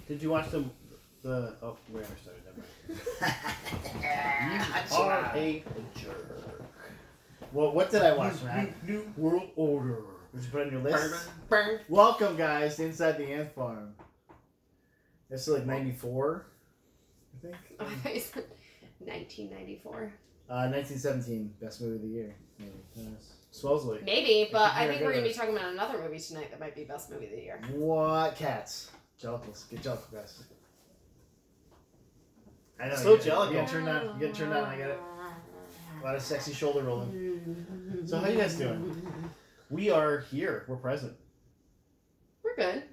Did you watch the oh, we already started. Never mind. You are a jerk. Well, what did I watch, man? New World Order. Did you put it on your list? Welcome, guys, to Inside the Ant Farm. This is like 94, I think. 1994. 1917, best movie of the year. Maybe. Supposedly. Maybe, but I think we're going to be talking about another movie tonight that might be best movie of the year. What? Cats. Jellicles. Get Jellicle, guys. I know. So you Jellicle. get turned on. You get turned on. I get it. A lot of sexy shoulder rolling. So how you guys doing? We are here. We're present. We're good.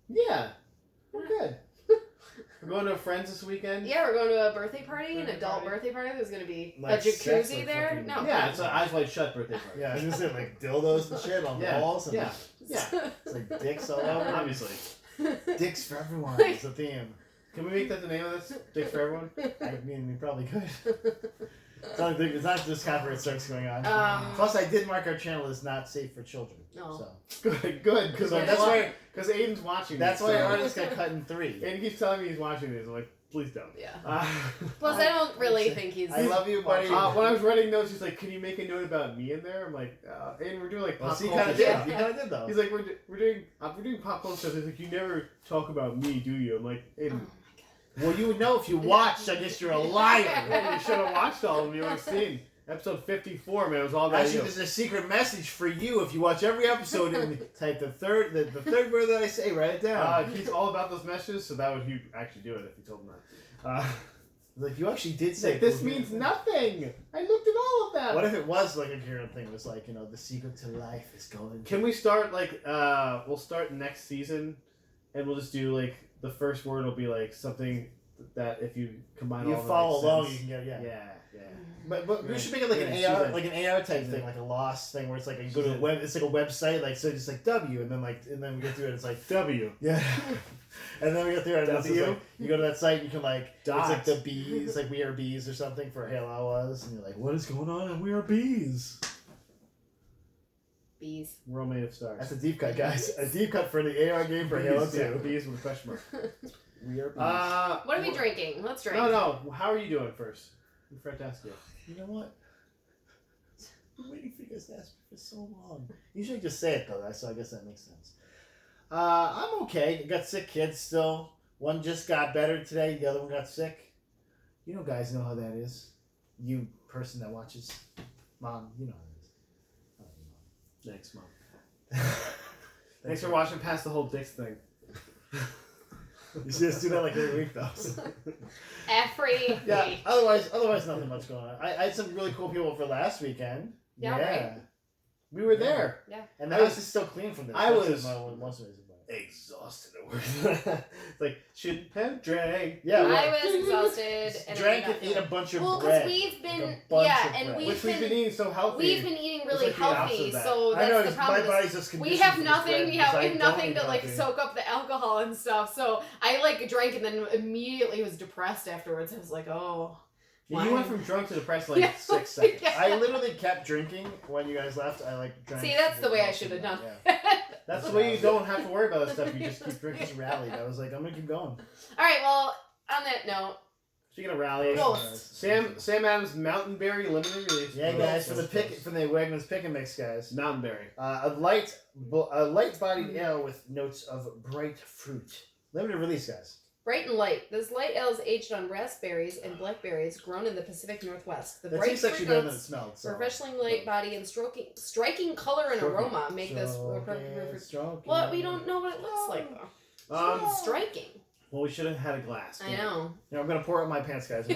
Yeah. We're good. We're going to a friend's this weekend. Yeah, we're going to a birthday party, an adult birthday party. There's going to be Like a sex, jacuzzi like there. fucking- No. Yeah, it's an Eyes Wide Shut birthday party. Yeah, I was gonna say like dildos and shit on the Yeah. walls. And Yeah. Yeah. It's like dicks all over. Obviously. Dicks for everyone is the theme. Can we make that the name of this? Dicks for everyone? I mean, we probably could. It's not just copyright strikes going on. Plus, I did mark our channel as not safe for children. No. So Good, because So that's why- because Aiden's watching. that's this, why so- our artist got cut in 3. Aiden keeps telling me he's watching this. I'm like, please don't. Yeah. Plus, I don't really think he's. I love you, buddy. When I was writing notes, he's like, "Can you make a note about me in there?" I'm like, "Aiden, we're doing like Well, pop see, you culture kind of did. stuff." You kind of did though. He's like, we're doing pop culture stuff. He's like, "You never talk about me, do you?" I'm like, "Aiden, Well, you would know if you watched. I guess you're a liar. you should have watched all of them. You would have seen episode 54, man. It was all about Actually, you." there's a secret message for you if you watch every episode and type the third word that I say. Write it down. He's all about those messages, so that would he actually do it if you told him that. Like you actually did say. Like, this means nothing. I looked at all of that. What if it was like a Kieran thing? It was like, you know, the secret to life is going. Can we start like we'll start next season, and we'll just do like the first word will be like something that if you combine You all follow the, like, along, sense- you can get Yeah. But we should make it like an Yeah, AR she's like an AR type she's thing, a- like a lost thing where it's like you go to a she's a- web. It's like a website, like so just like W, and then we get through it. It's like W. yeah, and then we get through it. And it's just W? like, you go to that site, and you can like Dot. it's like the bees, like we are bees or something for Halo was, and you're like, what is going on? And we are bees. Bees. We're all made of stars. That's a deep cut, guys. A deep cut for the AR game for Halo Bees, yeah, 2. bees with a question mark. We are bees. What are we drinking? Let's drink. No. How are you doing first? I'm afraid to ask you. You know what? I've been waiting for you guys to ask me for so long. Usually just say it though, so I guess that makes sense. I'm okay. I got sick kids still. One just got better today, the other one got sick. You know guys know how that is. You person that watches. Mom, you know how it is. I love you, Mom. Thanks, Mom. Thanks for watching past the whole dicks thing. You see us do that like every week though. Every Yeah. week. Otherwise nothing much going on. I had some really cool people for last weekend. Yeah, right. We were there. Yeah. And the house is still clean from this. I That's was- my one most amazing part. Exhausted at work. It's like, shouldn't have drank. Yeah, I was exhausted and drank I and ate a bunch of Well, bread. because we've been Like a bunch yeah, of and bread. Which we've been eating so healthy. we've been eating really It's like the opposite healthy, of that. so I that's know, the problem. my is body's just we conditioned have for this nothing. bread We because have I don't nothing eat to like healthy. soak up the alcohol and stuff. So I like drank and then immediately was depressed afterwards. I was like, oh. Yeah, you went from drunk to depressed in like Yeah. 6 seconds. Yeah. I literally kept drinking when you guys left. I like drank. See, that's the way I should have done. Yeah. That's the way you don't have to worry about that stuff. You just keep drinking. Just rallied. I was like, I'm gonna keep going. All right. Well, on that note, Speaking of rallying, Ghost. Sam Adams Mountain Berry limited release. Yeah, guys, for the Wegmans pick and mix, guys. Mountain Berry. A light-bodied ale with notes of bright fruit. Limited release, guys. bright and light. This light ale is aged on raspberries and blackberries grown in the Pacific Northwest. The That bright tastes actually fruit better than it notes, smelled. So. refreshing light body, and striking color and Stroking. aroma make this. Stroking. Well, we don't know what it looks like though. Striking. Well, we should have had a glass. I know. Yeah, I'm gonna pour it on my pants, guys.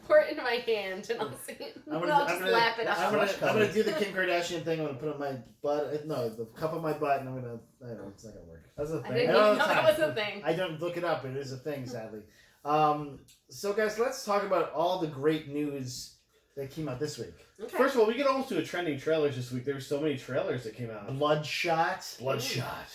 Pour it in my hand and I'll see it. I'll just lap it I'm up. gonna do the Kim Kardashian thing. I'm gonna put it on my butt. No, the cup on my butt, and I'm gonna. I don't know. It's not gonna work. That's a I thing. didn't I even don't know have that time. was a thing. I don't look it up. It is a thing, sadly. So guys, let's talk about all the great news that came out this week. Okay. First of all, we could almost do a trending trailers this week. There were so many trailers that came out. Bloodshot.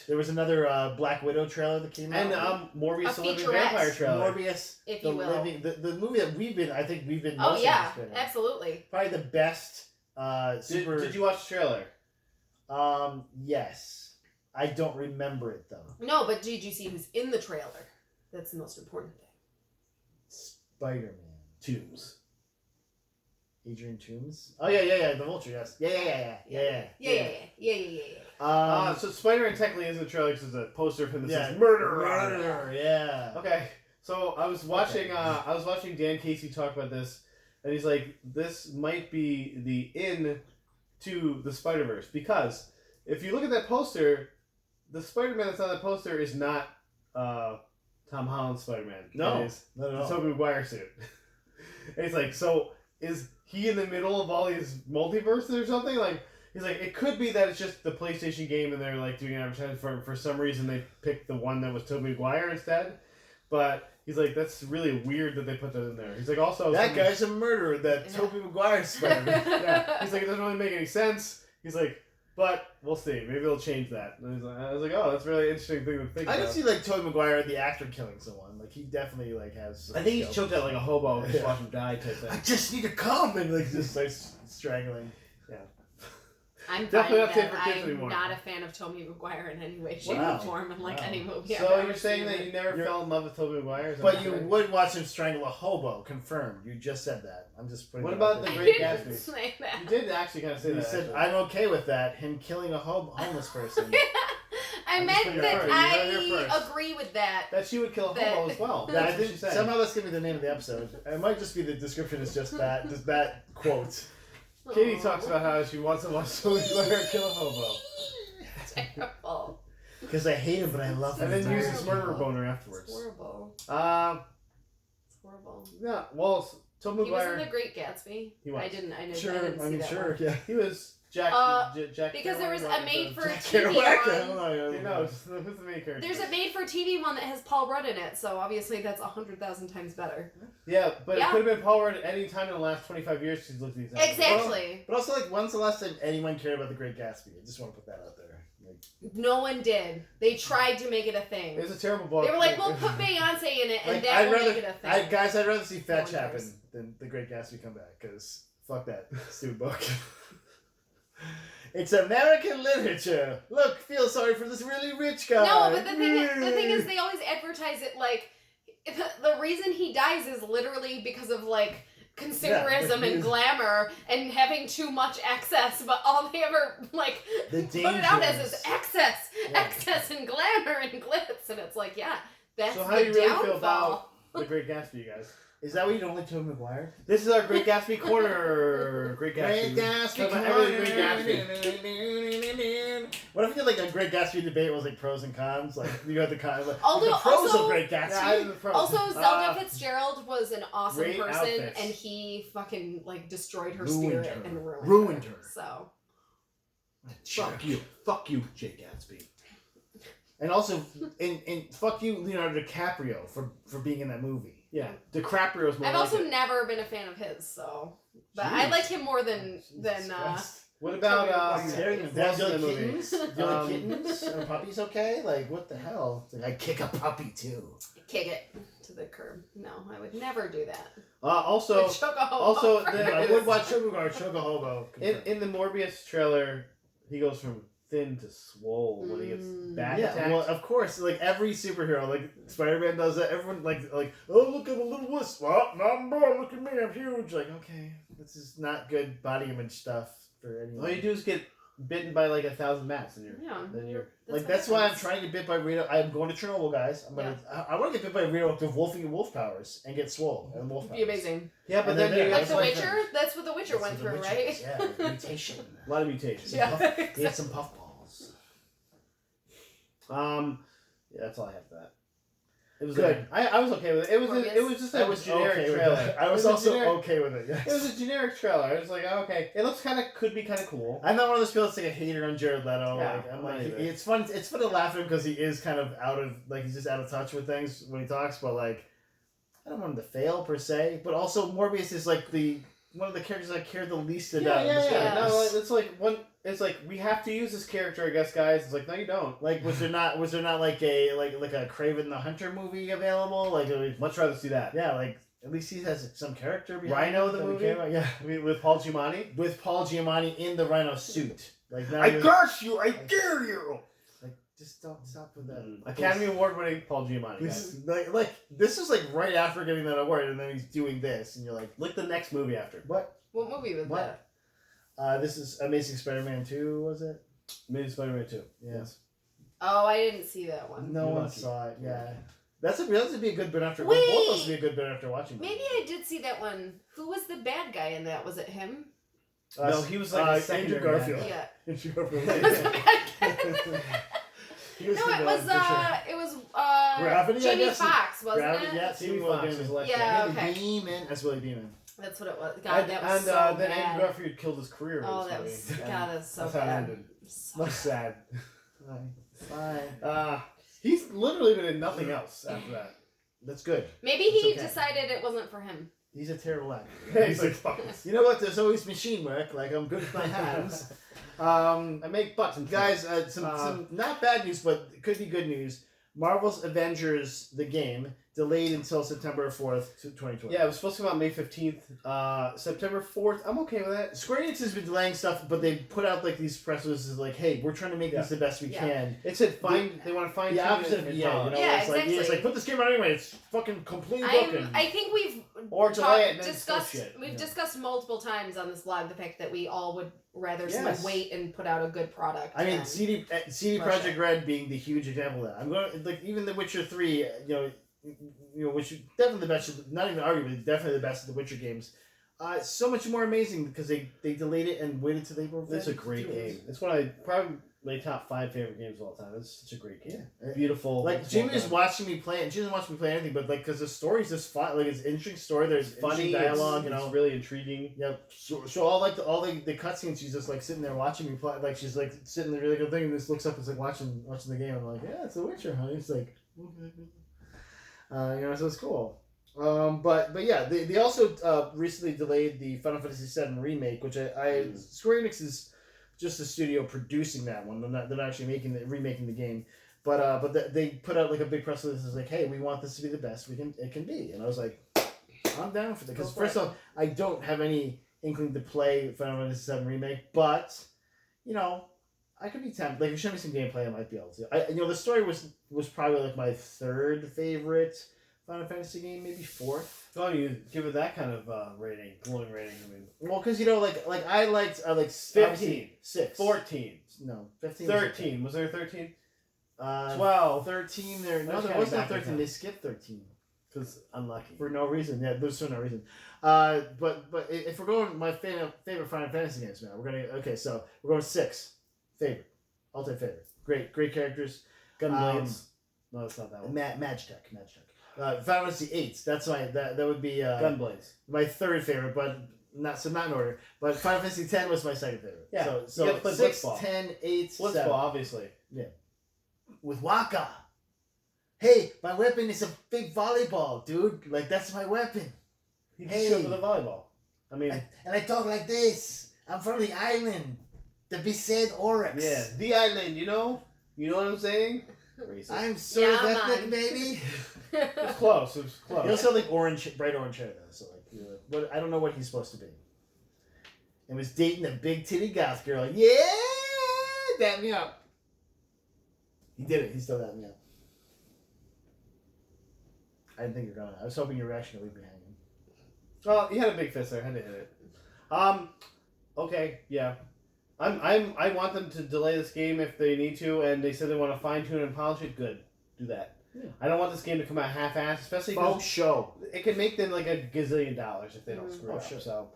There was another Black Widow trailer that came out. And Morbius the Living featurette. Vampire trailer. Morbius, If the you will. living, the movie that I think we've been. Oh most yeah, interested in. absolutely. Probably the best. Super. Did you watch the trailer? Yes. I don't remember it though. No, but did you see who's in the trailer? That's the most important thing. Spider-Man. Toombs. Adrian Toombs. Oh yeah, the Vulture. Yes. Yeah. So Spider-Man technically is in the trailer because there's a poster of him that says Murder. Yeah. Okay, so I was watching Dan Casey talk about this, and he's like, this might be the in to the Spider-Verse, because if you look at that poster, the Spider-Man that's on that poster is not Tom Holland's Spider-Man. No, it is not at the all. Tobey Maguire suit. And he's like, so is he in the middle of all these multiverses or something? Like, he's like, it could be that it's just the PlayStation game and they're like doing advertising for some reason they picked the one that was Tobey Maguire instead. But he's like, that's really weird that they put that in there. He's like, also That guy's a murderer. That Tobey Maguire Spider-Man. yeah. He's like, it doesn't really make any sense. He's like, but we'll see. Maybe they'll change that. And he's like, I was like, oh, that's a really interesting thing to think I about. can see like Tobey Maguire, the actor, killing someone. Like he definitely like has. I think he's choked out like a hobo and just Yeah. watch him die type thing. I just need to come and like just starts strangling. I'm Definitely fine not with safe that. for kids I'm anymore. not a fan of Tobey Maguire in any way, shape, Wow. or form, in like Wow. any movie. So I've ever you're saying seen that it. you never fell in love with Tobey Maguire? Is that But what you you're saying? would watch him strangle a hobo. Confirmed. You just said that. I'm just putting. What it about out the there. Great I didn't Gatsby? say that. You did actually kind of say You that. said actually. I'm okay with that. Him killing a homeless person. I I'm just meant putting it that first. You heard it here I first. agree with that. That she would kill a That- hobo as well. Yeah, I That's what think she said. somehow that's gonna be the name of the episode. It might just be the description is just that quote. Katie Aw. talks about how she wants to watch Tobey Maguire kill a hobo. Terrible. Because I hate him, but I love him. And then use It's his murder People. boner It's afterwards. horrible. It's horrible. Yeah, well, Tobey He was Maguire, in The Great Gatsby. He was. I didn't Sure, I didn't see that sure, one. yeah. he was Jack. Jack Because there was a Kerouac, made for Jack TV Kerouac, I don't one. know. You know, who's the main character? There's a made for TV one that has Paul Rudd in it, so obviously that's 100,000 times better. Yeah, but Yeah. it could have been Paul Rudd at any time in the last 25 years she's looked at these. Exactly. But also, like, when's the last time anyone cared about The Great Gatsby? I just want to put that out there. Like, No one did. They tried to make it a thing. It was a terrible book. They were like, we'll put Beyonce in it, and like, that will make it a thing. guys, I'd rather see Fetch No one happen cares. than The Great Gatsby come back, because fuck that stupid book. It's American literature. Look, feel sorry for this really rich guy. No, but the thing is, they always advertise it like the reason he dies is literally because of like consumerism Yeah, like and glamour and having too much excess. But all they ever like The put it out as dangers. is excess, Yeah. excess and glamour and glitz, and it's like, yeah, that's So how the do you really downfall. feel about The Great Gatsby, you guys? Is that what you don't like Tobey Maguire? This is our Great Gatsby corner. Great Gatsby. Talk about everything Great Gatsby. What if we did like a Great Gatsby debate was like pros and cons? Like you had the cons, like Although- the pros also- of Great Gatsby. Yeah, I did the pros. Also, Zelda Fitzgerald was an awesome great person, outfits. and he fucking like destroyed her Ruined spirit her. and Ruined her. So Fuck you, Jay Gatsby. And also, and fuck you, Leonardo DiCaprio, for being in that movie. Yeah, DiCaprio's more I've like also it. never been a fan of his. So, but I Jeez. like him more than Jesus Christ. What about Tobey Tearing Yeah. them down. Do you What's like the movie? kittens? Do you like Um, kittens? Are puppies okay? Like, what the hell? It's like, I kick a puppy too. kick it to the curb. No, I would never do that. also With Choco also Hobo. the- I would watch Sugar Hobo. in the Morbius trailer, he goes from thin to swole when he gets back Yeah, attacked. well, of course, like every superhero, like Spider-Man does that. Everyone like, oh look, I'm a little wuss. Well, no, look at me, I'm huge. Like, okay, this is not good body image stuff for anyone. All you do is get bitten by like 1,000 bats, and you're That's why I'm trying to get bit by Rito. I'm going to Chernobyl, guys. I want to get bit by radioactive wolfing wolf powers and get swole and wolf It'd powers. be amazing. yeah, but And then then you Like That's The my Witcher. friend. That's what The Witcher That's went what the through, Witcher right? is, Yeah, mutation. a lot of mutations. Yeah. He had some puffballs. Yeah, that's all I have for that. It was Good. I was okay with it. It was just a generic okay with trailer. it. I It was a also generic- okay with it. Yes. It was a generic trailer. I was like, oh, okay, it looks could be kind of cool. I'm not one of those people that's like a hater on Jared Leto. Yeah, like, I'm I'm like, not either. it's fun. It's fun to laugh at him because he is kind of he's just out of touch with things when he talks. But like, I don't want him to fail per se. But also, Morbius is like one of the characters I care the least about. in this yeah. movie. No, like, it's like one. It's like we have to use this character, I guess, guys. It's like no, you don't. Like, was there not like a Kraven the Hunter movie available? Like, Much rather see that. yeah, like at least he has some character behind Rhino him the that we movie? care about. Yeah, With Paul Giamatti. With Paul Giamatti in the Rhino suit. Like now, curse you! I dare you! Like, Just don't stop with that. Academy Award winning Paul Giamatti. This is this is like right after getting that award, and then he's doing this, and you're like, look the next movie after. What? What movie was that? This is Amazing Spider-Man 2, was it? Amazing Spider-Man 2. Yes. Oh, I didn't see that one. No You're one lucky. saw it. Yeah. That would be a good bit after. Wait! Both of us would be a good bit after watching. Maybe I did see that one. Who was the bad guy in that? Was it him? No, he was like a Andrew secondary Garfield. Yeah. Andrew Garfield. Was the bad guy? He was No, the it villain, was for sure. Gravity, Jamie Foxx, wasn't Gravity, it? yeah, Jamie Willie Foxx Beeman. was Electro. Yeah, Willie okay. Beeman. That's Willie Beeman. That's what it was. God, that was and so then bad. Andrew Garfield killed his career. Oh, with that this was movie. God, that's so That's how it bad. ended. So Much sad. Fine. He's literally been in nothing else after that. That's good. maybe It's he okay. decided it wasn't for him. He's a terrible actor. He's like, fuck this. You know what? There's always machine work. Like, I'm good with my hands. I make buttons. Guys, some not bad news, but it could be good news. Marvel's Avengers, the game, delayed until September 4th, 2020. Yeah, it was supposed to come out May 15th. September 4th. I'm okay with that. Square Enix has been delaying stuff, but they put out like these press releases like, hey, we're trying to make this the best we can. It said they want to find The opposite of polish. it's like, it's like, put this game out anyway, it's fucking completely broken. I think we've Or delay it and then discussed shit. we've discussed multiple times on this blog the fact that we all would rather Yes. someone wait and put out a good product. I mean, than- CD Projekt Red being the huge example of that. I'm going like even The Witcher 3, which is definitely the best. Not even arguably, definitely the best of the Witcher games. So much more amazing because they delayed it and waited till they were. It's a great game. It's one of my top 5 favorite games of all time. It's such a great game. Yeah. Beautiful. Like Jamie is watching me play, and she doesn't watch me play anything, but like because the story's just fun. Like it's an interesting story. There's funny dialogue. It's really intriguing. Yeah, so all the cutscenes, she's just like sitting there watching me play. Like she's like sitting there really good thing, and just looks up and is like watching the game. I'm like, yeah, it's The Witcher, huh? It's like, so it's cool. But yeah, they also recently delayed the Final Fantasy VII remake, which Square Enix is just the studio producing that one. They're not actually remaking the game. But they put out like a big press release. It's like, hey, we want this to be the best it can be. And I was like, I'm down for that. Because first off, I don't have any inkling to play Final Fantasy VII remake, but I could be tempted. Like if you show me some gameplay, I might be able to. The story was probably like my third favorite Final Fantasy game, maybe fourth. Oh, you give it that kind of rating, glowing rating. I mean, Well, because I liked 15, 6, 14, no 15, 13. Was there a 13? 12, 13. There That's there kinda was no back in 13. time. They skipped 13 Because unlucky. for no reason. Yeah, there's for no reason. But if we're going my favorite Final Fantasy games, man, we're going 6 favorite, all-time favorite. Great characters. Gunblades. No, it's not that one. Magitech. Final Fantasy 8. That's that would be Gunblades. my third favorite, but not in order. But Final Fantasy 10 was my second favorite. Yeah, So you gotta play 6, Blitzball. 10, 8, Blitzball, 7. obviously. With Waka. Hey, my weapon is a big volleyball, dude. Like that's my weapon. He Hey. just with a volleyball. I mean, And I talk like this. I'm from the island. The Besaid Oryx. yeah, the island. You know what I'm saying? Racist. I'm so Yeah, ethnic, man. baby. It was close. It was close. He also had like bright orange hair though. So I don't know what he's supposed to be. And was dating a big titty goth girl. Yeah, dap me up. He did it. He still dapped me up. I didn't think you were gonna. I was hoping your reaction would leave me hanging. Well, he had a big fist there. Had to hit it. Okay, yeah. I want them to delay this game if they need to, and they said they want to fine tune and polish it. Good, do that. Yeah. I don't want this game to come out half-assed, especially Faux because show. it could make them like a gazillion dollars if they don't screw up. sure. So,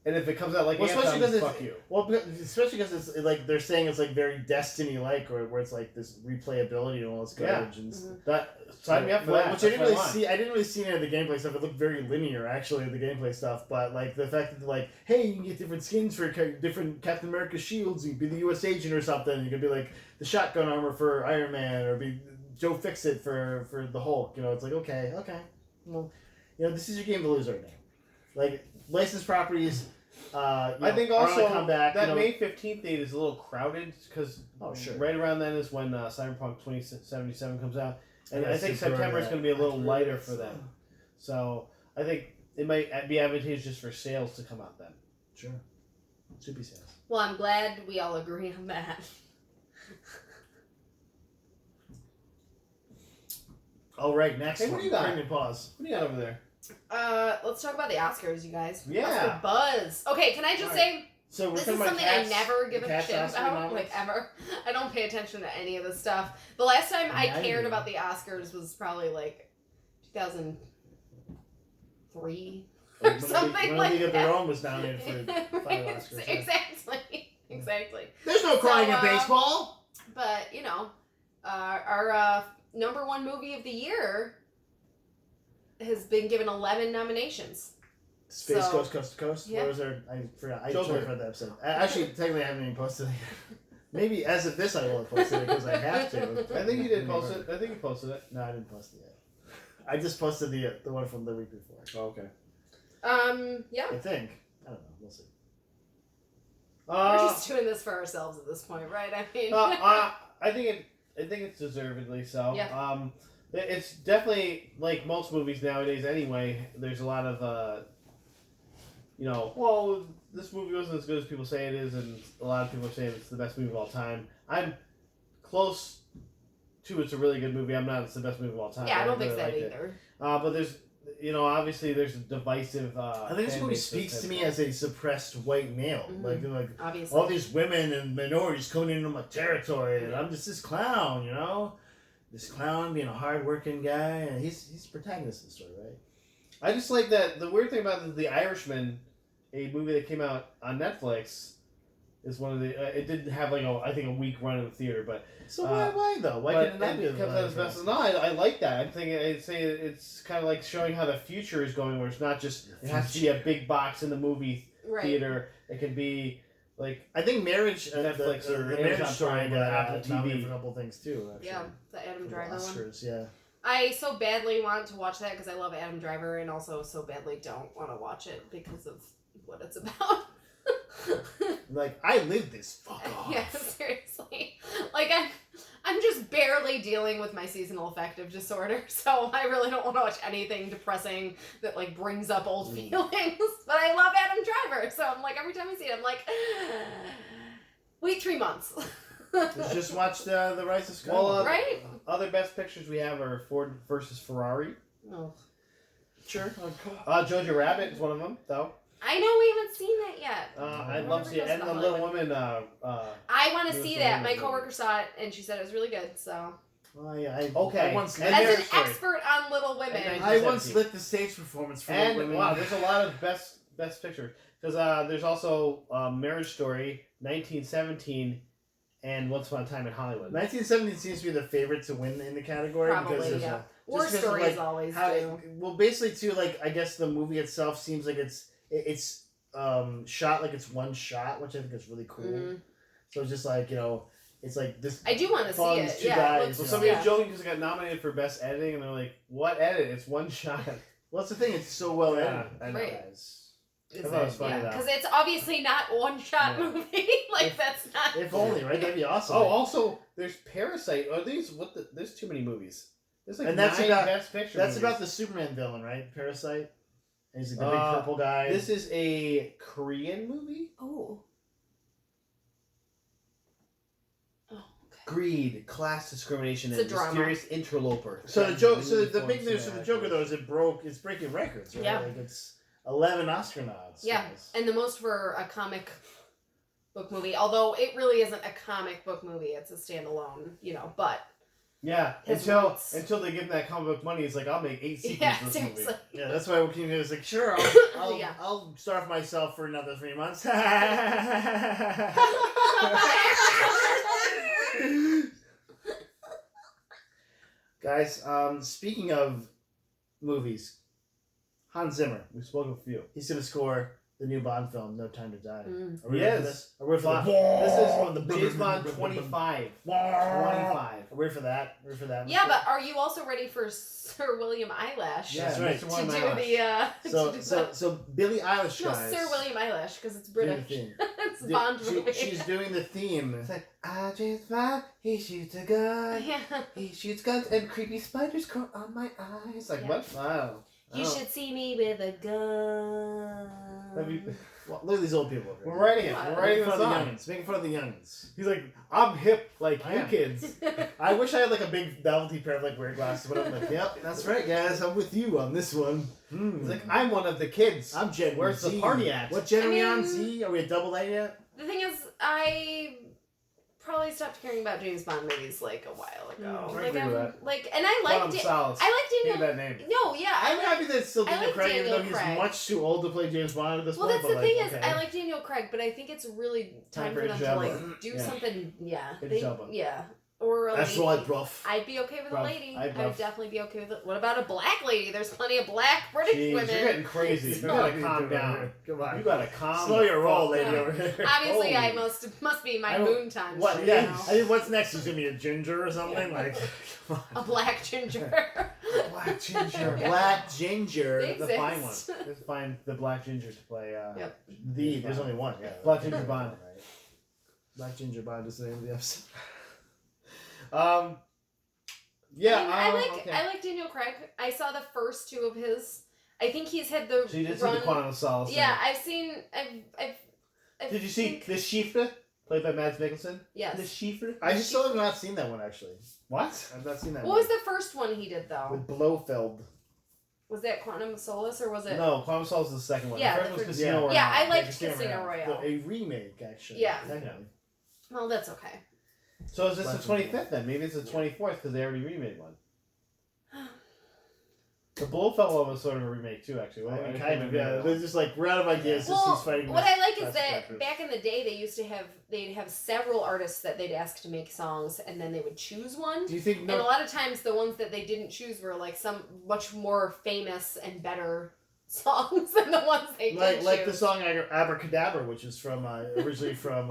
and if it comes out like Well, especially Anthem, because fuck you. Well, especially because it's like they're saying it's like very Destiny-like, where it's like this replayability and all this garbage. And That sign me up for that. Which I That's didn't really what I want. see. I didn't really see any of the gameplay stuff. It looked very linear, actually, the gameplay stuff. But like the fact that they're like, hey, you can get different skins for different Captain America shields. You can be the U.S. agent or something. You could be like the shotgun armor for Iron Man, or be Joe Fixit for the Hulk. It's like okay. Well, this is your game to lose right now. Like licensed properties. I think are on also a comeback, that May 15th date is a little crowded because sure. right around then is when Cyberpunk 2077 comes out, and Yeah, I think September is going to be a little lighter for them. So I think it might be advantageous for sales to come out then. Sure. Should be sales. Well, I'm glad we all agree on that. Oh, right. Next Hey, one. what do you got? Pregnant pause. What do you got over there? Let's talk about the Oscars, you guys. Yeah. Oscar buzz. Okay, can I just say So we're this talking is about something cats, I never give the a cats shit Oscar about, nominations? like ever. I don't pay attention to any of this stuff. The last time I Yeah, I cared do. about the Oscars was probably like 2003 or something when like League of that. Their Own was nominated for 5 Oscars. Yeah. Exactly. There's no crying in So, baseball. But our number one movie of the year has been given 11 nominations. Space So- Coast Coast to Coast. Yeah. Where was there? I forgot. I Joker. totally forgot that episode. Actually, technically, I haven't even posted it yet. Maybe as of this, I will have posted it because I have to. I think you did post it. I think you posted it. No, I didn't post it yet. I just posted the one from the week before. Oh, okay. Yeah. I think. I don't know. We'll see. We're just doing this for ourselves at this point, right? I mean, I think it's deservedly so. Yeah. It's definitely like most movies nowadays. Anyway, there's a lot of well, this movie wasn't as good as people say it is, and a lot of people are saying it's the best movie of all time. I'm close to it's a really good movie. I'm not it's the best movie of all time. yeah, I don't think really so liked it. either. But there's obviously there's a divisive. I think this fan movie base speaks that's to me out as a suppressed white male. Mhm. Like Obviously. all these women and minorities coming into my territory, and I'm just this clown, This clown being a hard-working guy, and he's the protagonist of the story, right? I just like that. The weird thing about The Irishman, a movie that came out on Netflix, is one of the. It didn't have I think a week run in the theater, but So why though? Why but can it not be? it comes out as best. No, I like that. I'm thinking. I'd say it's kind of like showing how the future is going, where it's not just it has to be a big box in the movie Right. theater. It can be like I think Marriage, Netflix the or Marriage Amazon Story Prime or got Apple nominated TV. for a couple things too. Actually. Yeah, the Adam For the Driver one. Oscars, yeah. I so badly want to watch that because I love Adam Driver, and also so badly don't want to watch it because of what it's about. Like I lived this. Fuck off. Yeah, seriously. Like I'm just barely dealing with my seasonal affective disorder, so I really don't want to watch anything depressing that like brings up old feelings. But I love Adam Driver, so I'm like every time I see it, I'm like, wait 3 months. Just watch the Rise of Skywalker. Well, Right? Other best pictures we have are Ford versus Ferrari. Oh. Sure. Jojo Rabbit is one of them, though. I know we haven't seen that yet. I'd love to see it. And the Little Women. I want to It was see a that. really My good coworker saw it and she said it was really good. So Well, yeah, Okay. I once And lit as Marriage an Story. expert on Little Women, And I once 1917. lit the stage performance for And women. wow, there's a lot of best pictures because there's also Marriage Story, 1917, and Once Upon a Time in Hollywood. 1917 seems to be the favorite to win in the category Probably, because yeah. just war because of, stories like, always how do. well basically too like I guess the movie itself seems like it's shot like it's one shot, which I think is really cool. Mhm. So it's just like it's like this. I do want to see follows it. two Yeah. guys, let's- Well, Yeah. somebody yeah. was joking because it got nominated for best editing, and they're like, "What edit? It's one shot." Well, that's the thing. It's so well Yeah, edited. I know. Right. Guys. I thought it was funny though. Because it's obviously not one shot Yeah. movie. Like that's not. If only, right? That'd be awesome. Oh, also, there's Parasite. Are these There's too many movies. There's like And that's 9 about- best picture. That's movies. about the Superman villain, right? Parasite. And he's like the big Uh, purple guy. This is a Korean movie. Oh. Oh. Okay. Greed, class discrimination, It's and a drama. mysterious interloper. So the joke. So the Uniform big news for the Joker though is it's breaking records, right? Yeah. Like it's 11 Oscar nods. Yeah, guys. and the most for a comic book movie. Although it really isn't a comic book movie; it's a standalone. But Yeah, His until roots. they give him that comic book money, he's like, I'll make 8 sequels yeah, to this seriously. movie. Yeah, that's why Joaquin was like, sure, I'll Yeah. I'll starve myself for another 3 months. Guys, speaking of movies, Hans Zimmer, We spoke of a few. he's gonna score the new Bond film, No Time to Die. Mm. Are we ready for Yes. this? Are we ready for Bond. the This is James Bond 25. 25. Are we ready for that? Ready for that? Yeah, but are you also ready for Sir William Eyelash Yeah, that's right. Mr. to William do Eyelash. the So to do so Billie Eilish, no guys. Sir William Eyelash because it's doing the British. theme. It's Bond movie. She's doing the theme. It's like, I just find he shoots a gun. Yeah. He shoots guns and creepy spiders crawl on my eyes. Like, Yeah. what? Wow. You should see me with a gun. Well, look at these old people. We're writing it. We're writing Making the fun of the song. youngins. Making fun of the youngins. He's like, I'm hip like I you am. kids. I wish I had like a big novelty pair of like weird glasses, but I'm like, yep, that's right, guys. I'm with you on this one. He's like, I'm one of the kids. I'm Gen Where's Z. the party at? What gen are we on? mean- Z? Are we at double A yet? The thing is, I probably stopped caring about James Bond movies like a while ago. I agree with that. And I Quantum liked it. Solace. I like Hate Daniel. that name. No, yeah, I'm happy that it's still I Daniel like Craig, even Daniel though he's Craig. much too old to play James Bond at this Well, point. that's the but, thing like, is, okay. I like Daniel Craig, but I think it's really time for them to Jabba. like do Yeah. something. Yeah, It's Jabba. yeah, or a That's lady. right, bruv. I'd be okay with a Bruv. lady. I'd I would bruv. definitely be okay with it. What about a black lady? There's plenty of black British Jeez, women. you're getting crazy. You gotta calm down. Come on. You gotta calm. Slow your roll, the fuck lady, down. over here. Obviously, Holy. I must be my I don't- moon time. What? so, Yeah. you know. I mean, what's next? He's gonna be a ginger or something? Like, come A on. black ginger. Black ginger. Black ginger. They The fine one. exist. Let's find the black ginger to play. Yep. There's only one. Yeah. Black Ginger Bond. Right. Black Ginger Bond is the name of the episode. Yeah, I mean, okay. I like Daniel Craig. I saw the first two of his. I think he's had the So you did see run. the Quantum of Solace. Yeah, I've seen. I've Did you see think- the Chieftain, played by Mads Mikkelsen? Yes. The Chieftain? I still have not seen that one, actually. What? I've not seen that What one. was the first one he did though? With Blofeld. Was that Quantum of Solace or was it? No, Quantum of Solace is the second one. Yeah, the first the was first- Casino Royale. Yeah, I liked Casino Casino Royale. A remake, actually. Yeah. Technically. Well, that's okay. So is this Black the 25th then? Maybe it's the 24th because they already remade one. The Blofeld one was sort of a remake too, actually. I Well, mean, I kind can't of, yeah. remember. They're just like, we're out of ideas. Well, He's fighting what this I like is classic that actress. back in the day they'd have several artists that they'd ask to make songs and then they would choose one. Do you think And a no? lot of times the ones that they didn't choose were like some much more famous and better songs than the ones they did Like the choose. song Abracadabra, which is from originally from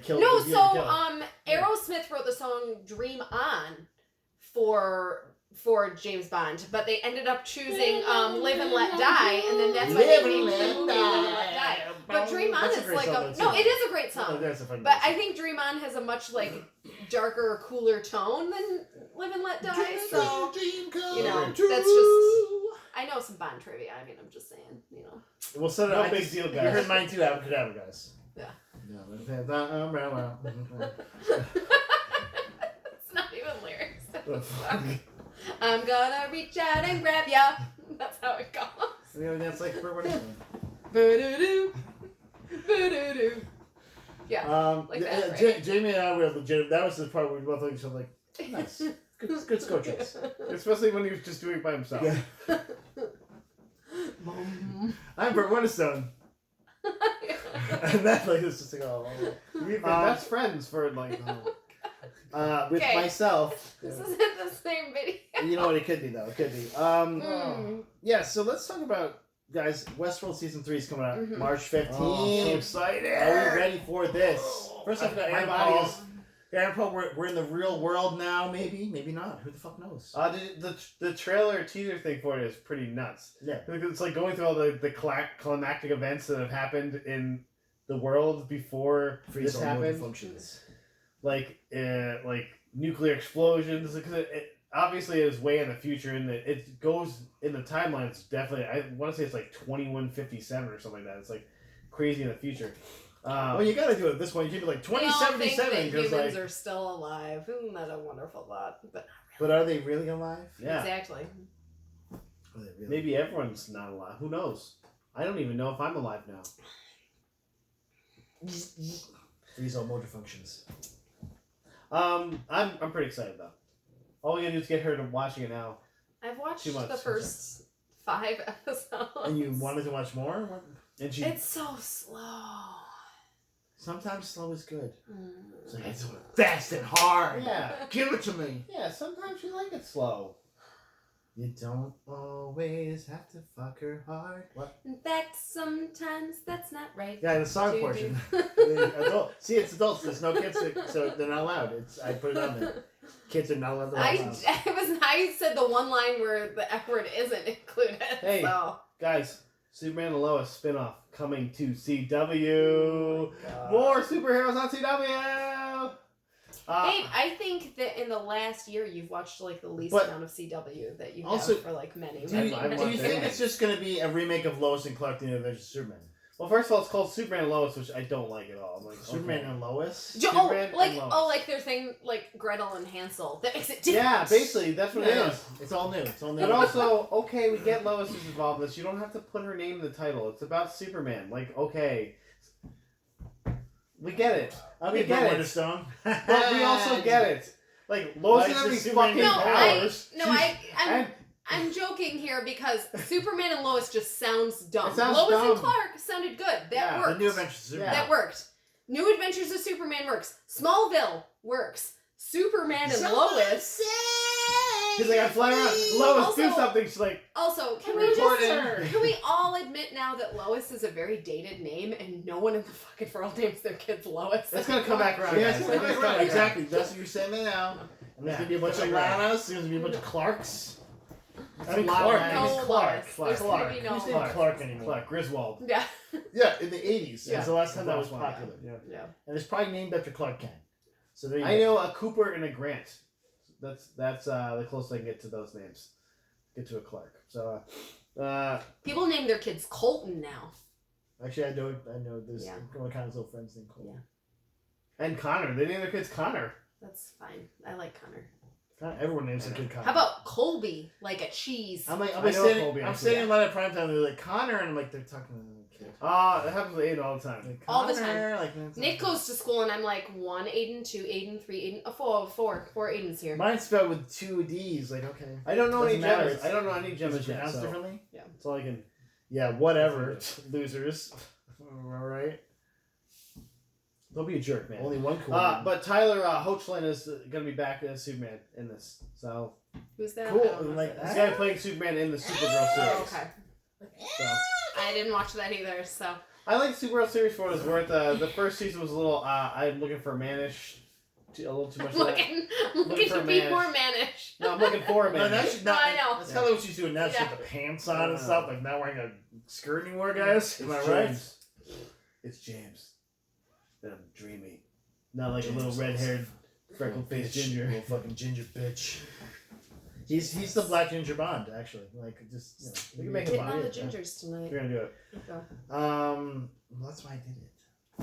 Kill. No, Kill. so Aerosmith wrote the song "Dream On" for James Bond, but they ended up choosing "Live and Let Die," and then that's why they Live and named the Let movie "Live and Let Die." Die. But "Dream On" That's a is great like song, a though, no, too. it is a great Oh, song. that's a fun But song. I think "Dream On" has a much like darker, cooler tone than "Live and Let Die." So you know, that's just. I know some Bond trivia. I mean, I'm just saying, you know. We'll set it No up. big deal, You guys. heard mine too, Abracadabra, guys. Yeah. It's not even lyrics. I'm gonna reach out and grab ya. That's how it goes. That's like for what is it? Boo-doo-doo. Boo-doo-doo. Yeah. Like that, right? Jamie and I were legit. That was the part where we both looked at each other like, nice, good score choice. Especially when he was just doing it by himself. Yeah. I'm Bert Winterstone. And that like was just like, oh. We've been best friends for like. With Okay. myself. This isn't the same video. You know what? It could be though. It could be. Yeah. So let's talk about guys. Westworld season 3 is coming out Mhm. March 15th. Oh, so excited! Are we ready for this? First off, we got My Aaron body Paul. is- Aaron Paul, we're in the real world now. Maybe not. Who the fuck knows? The trailer teaser thing for it is pretty nuts. Yeah. It's like going through all the climactic events that have happened in the world before this happened. functions. Like nuclear explosions. Because it obviously is way in the future, and it goes in the timeline. It's definitely, I want to say it's like 2157 or something like that. It's like crazy in the future. Well, you gotta do it this one. You keep it like We all think 2077 that because humans like. are still alive. Isn't that a wonderful thought? But But are they really alive? Yeah. exactly. Are they really? Maybe everyone's not alive. Who knows? I don't even know if I'm alive now. These are motor functions. I'm pretty excited though. All we gotta do is get her to watching it now. I've watched 2 months. the first 5 episodes. And you wanted to watch more? What? And she It's so slow. Sometimes slow is good. It's like, Mm. it's fast and hard. Yeah. Give it to me. Yeah, sometimes you like it slow. You don't always have to fuck her hard. What? In fact, sometimes that's not right. Yeah, the song Do, portion. do. The adult. See, it's adults. There's no kids, so they're not allowed. I put it on there. Kids are not allowed to watch. I said the one line where the F word isn't included. Hey. So. Guys, Superman and Lois spinoff coming to CW. God. More superheroes on CW. Babe, I think that in the last year you've watched like the least amount of CW that you also, have for like many. Do you think it's just going to be a remake of Lois and Clark, the New Adventures of Superman? Well, first of all, it's called Superman and Lois, which I don't like at all. I'm like, Superman and Lois? Superman and Lois. like their thing, like Gretel and Hansel. That makes it different. Yeah, basically, that's what it is. It's all new. It's all new. And also, okay, we get Lois is involved in this. You don't have to put her name in the title. It's about Superman. Like, okay. We get it. We get it. Stone. But we also get it. Like, Lois is having fucking powers. I'm joking here because Superman and Lois just sounds dumb. It sounds Lois dumb. and Clark sounded good. That worked. The New Adventures of Superman. That worked. New Adventures of Superman works. Smallville works. Superman and Lois. He's like, I'm flying around. Lois, Also- do something. She's like, Also, can we all admit now that Lois is a very dated name and no one in the fucking world names their kids Lois? it's gonna come back around. Yeah, guys. it's going to come It's back around. back Exactly. That's what you're saying now. And there's going to be a bunch of Lanas. There's going to be a bunch of Clarks. I mean, Clark. No, His name's Clark. Lois. There's gonna be no Who's named Clark. Clark anymore? Clark Griswold. Yeah. Yeah, in the 80s. Yeah. It's the last time that was That's one, popular. Yeah. And it's probably named after Clark Kent. So there you I go. know a Cooper and a Grant. That's the closest I can get to those names. Get to a Clark. So, People name their kids Colton now. Actually, I know there's Yeah. one of Connor's little friends named Cole. Yeah. and Connor. They name their kids Connor. That's fine. I like Connor. Everyone names their kid Connor. How about Colby, like a cheese? I'm I know sitting, Colby, I'm actually. sitting in line at prime time. They're like Connor, and I'm like, they're talking to the kid. It happens with Aiden all the time. Like, All the Connor, time. Like, that's Nick not- goes to school and I'm like 1 Aiden, 2 Aiden, 3 Aiden, 4 Aidens here. Mine's spelled with 2 D's. Like, okay. I don't know any Doesn't matter. Gemmas. I don't know any Is Gemmas it yet. pronounced So differently? that's all I can. Yeah, whatever. Losers. All right. Don't be a jerk, man. Only one cool. But Tyler Hoechlin is going to be back as Superman in this. So Who's that? Cool, I don't know like who this that is. guy playing Superman in the Supergirl series. Oh, okay. So. I didn't watch that either, so. I like the Supergirl series for what it's worth. The first season was a little. I'm looking for mannish, a little too much. I'm of that. looking for to be mannish. more mannish. No, I'm looking for a no, mannish. that should not. I know. That's kind of what she's doing now. She's Yeah. got the pants on and stuff. Like, not wearing a skirt anymore, guys. Am I It's right? James. It's James. And I'm dreamy. Not like a little red-haired, freckled-faced ginger. Little fucking ginger bitch. He's the Black Ginger Bond, actually. Like, just, We can make a Hitting Bond. all the Yeah. gingers tonight. We're gonna do it. Okay. Well, that's why I did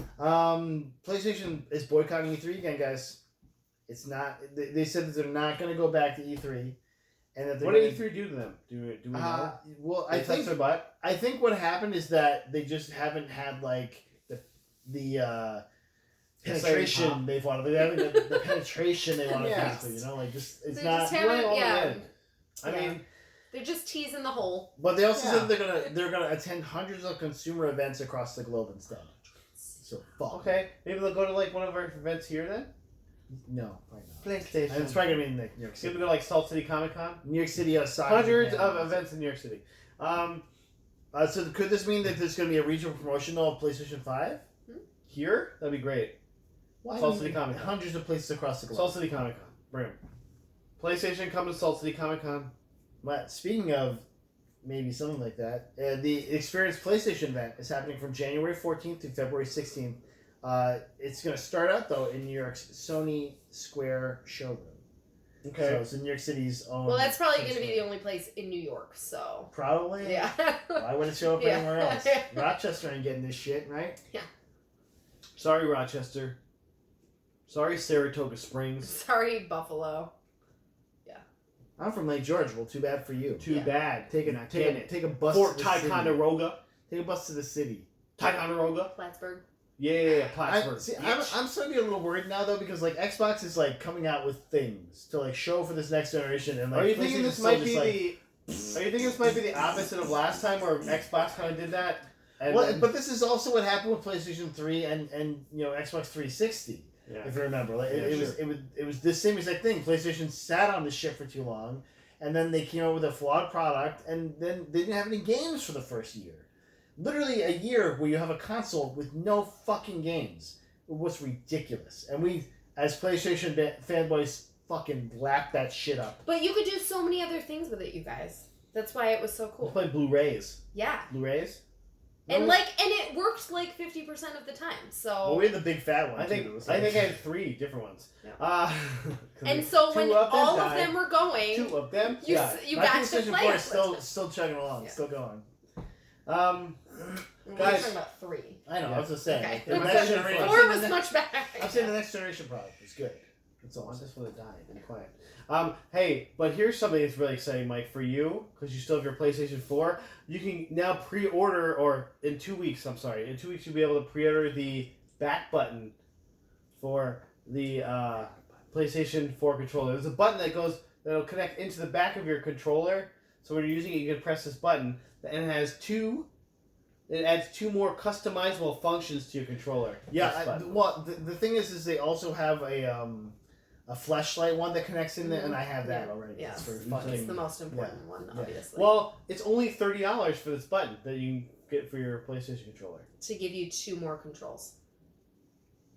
it. PlayStation is boycotting E3 again, guys. It's not. They said that they're not going to go back to E3, and that they're What gonna, did E3 do to them? Do we know? Well, They touched their butt. I think what happened is that they just haven't had like the penetration Pop. they wanted. They haven't the penetration they wanted. Yeah. Basically, like just it's They not. just haven't- We're all yeah. in. I Yeah. mean, They're just teasing the hole. But they also Yeah. said they're gonna attend hundreds of consumer events across the globe instead. So fuck. okay, maybe they'll go to like one of our events here then. No, probably not. PlayStation. And it's probably gonna be in New York It's gonna City. go to like Salt City Comic Con. New York City outside. Hundreds Japan. of events in New York City. So could this mean that there's going to be a regional promotional of PlayStation 5? Here, that'd be great. Why Salt City Comic Con. Hundreds of places across the globe. Salt City Comic Con. Bring 'em. PlayStation come to Salt City Comic Con. But speaking of maybe something like that, the Experience PlayStation event is happening from January 14th to February 16th. It's going to start out, though, in New York's Sony Square showroom. Okay. So it's in New York City's own... Well, that's probably going to be the only place in New York, so. Probably. Yeah. Why would it show up Yeah. anywhere else? Rochester ain't getting this shit, right? Sorry, Rochester. Sorry, Saratoga Springs. Sorry, Buffalo. I'm from Lake George. Well, too bad for you. Too Yeah. bad. Take a bus Fort to the city. Ticonderoga. Take a bus to the city. Ticonderoga. Plattsburgh. Yeah, Plattsburgh. I'm starting to get a little worried now though because like Xbox is like coming out with things to like show for this next generation and like. Are you thinking PlayStation's this might still be just, the? Are you thinking this might be the opposite of last time, where Xbox kind of did that? And Well, then- but this is also what happened with PlayStation 3 and Xbox 360. yeah. If you remember, like Yeah, it was the same exact thing. PlayStation sat on this shit for too long, and then they came out with a flawed product, and then they didn't have any games for the first year. Literally a year where you have a console with no fucking games. It was ridiculous, and we, as PlayStation fanboys, fucking lapped that shit up. But you could do so many other things with it, you guys. That's why it was so Let's cool. play Blu-rays. Yeah. Blu-rays. And it worked like 50% of the time. So Well, we had the big fat one. I think too, I had 3 different ones. Yeah. And so when all of them were going, 2 of them you died. got to PlayStation play 4 it. is still chugging along, still going. We're Guys, talking about 3. I know. Yeah. I was just saying. Okay. The next generation. 4 was much better. I'm saying the next generation product is good. That's I all. want this one to die. Be quiet. Hey, but here's something that's really exciting, Mike, for you, because you still have your PlayStation 4. You can now pre-order, or in 2 weeks, you'll be able to pre-order the back button for the PlayStation 4 controller. There's a button that'll connect into the back of your controller. So when you're using it, you can press this button, and it adds 2 more customizable functions to your controller. Yeah. The thing is they also have a flashlight one that connects in there, and I have that already. Yeah. It's for It's fucking. the most important one, obviously. Well, it's only $30 for this button that you can get for your PlayStation controller. To give you 2 more controls.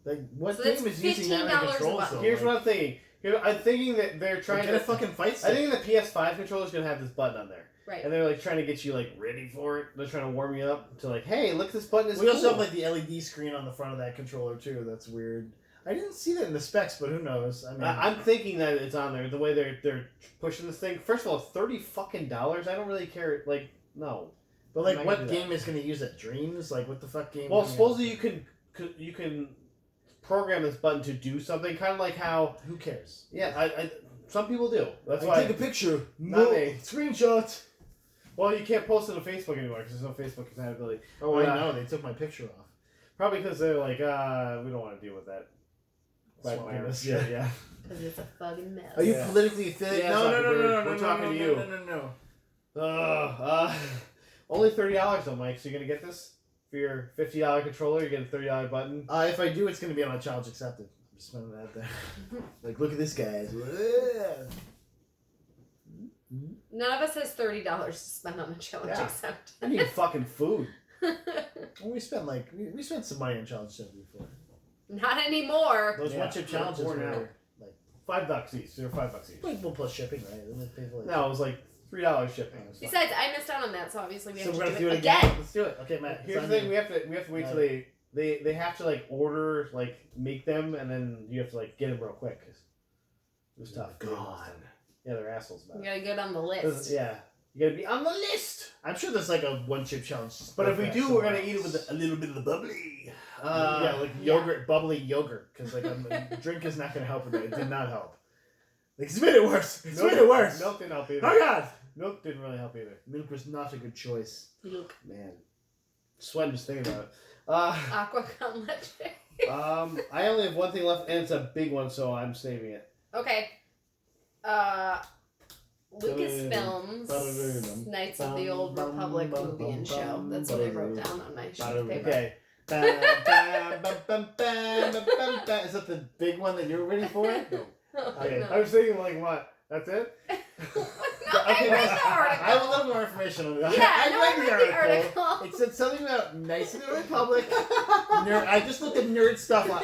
Like, what So game that's is using that many $15 a controls? button. though? Here's Like, what I'm thinking. I'm thinking that they're trying get to a fucking fight I stick. think the PS5 controller is gonna have this button on there, Right. and they're like trying to get you like ready for it. They're trying to warm you up to like, hey, look, this button is We cool. also have like the LED screen on the front of that controller too. That's weird. I didn't see that in the specs, but who knows? I mean, I'm thinking that it's on there. The way they're pushing this thing. First of all, $30 fucking. I don't really care. Like, no. but I'm like, not what gonna do that. game is going to use that? Dreams? Like, what the fuck game? Well, is gonna- supposedly you can program this button to do something, kind of like how. Who cares? Yeah, I some people do. That's I why. take a picture. Not me. Screenshot. Well, you can't post it on Facebook anymore because there's no Facebook compatibility. Oh, I know. They took my picture off. Probably because they're like, we don't want to deal with that. That's Like, what yeah. yeah. Because it's a fucking mess. Are you Yeah. politically affiliated? Yeah, no, we're talking to you. No. Only $30 though, Mike. So you're gonna get this for your $50 controller. You get a $30 button. If I do, it's going to be on a challenge accepted. I'm just putting that out there. Like, look at this, guys. None of us has $30 to spend on a challenge Yeah. except. I need fucking food. Well, we spent we spent some money on challenge accepted before. Not anymore. Those Yeah, one chip they're challenges worn out. were like $5 each. They're $5 each. well plus shipping, right? And then pay for, like, No, it was like $3 shipping. Besides, I missed out on that, so obviously we have So to we're do gonna it do it again. Let's do it. Okay, Matt. Here's the thing: we have to wait till they have to like order, like make them, and then you have to like get them real quick. 'Cause it was tough. God. Yeah, they're assholes about You it. gotta get on the 'Cause, list. yeah, you gotta be on the list. I'm sure there's like a one chip challenge. But if we like do, that we're gonna somewhere eat it with else. a little bit of the bubbly. Yeah, like Yeah. yogurt, bubbly yogurt, because like drink is not gonna help with that. It did not help. Like, it's made it worse. It's made it worse. Milk didn't help either. Oh God, Milk didn't really help either. milk was not a good choice. Look, Man, sweating just thinking about it. aqua con leche. I only have one thing left, and it's a big one, so I'm saving it. Okay. Lucasfilms Knights of the Old Republic movie and show. That's what I wrote down on my sheet of paper. Okay. Is that the big one that you're ready for? No. Okay. No. I was thinking, like, what? That's it? No, I read the article. I have a little more information on that. Yeah, I read the article. It said something about Knights of the Republic. I just looked at nerd stuff. I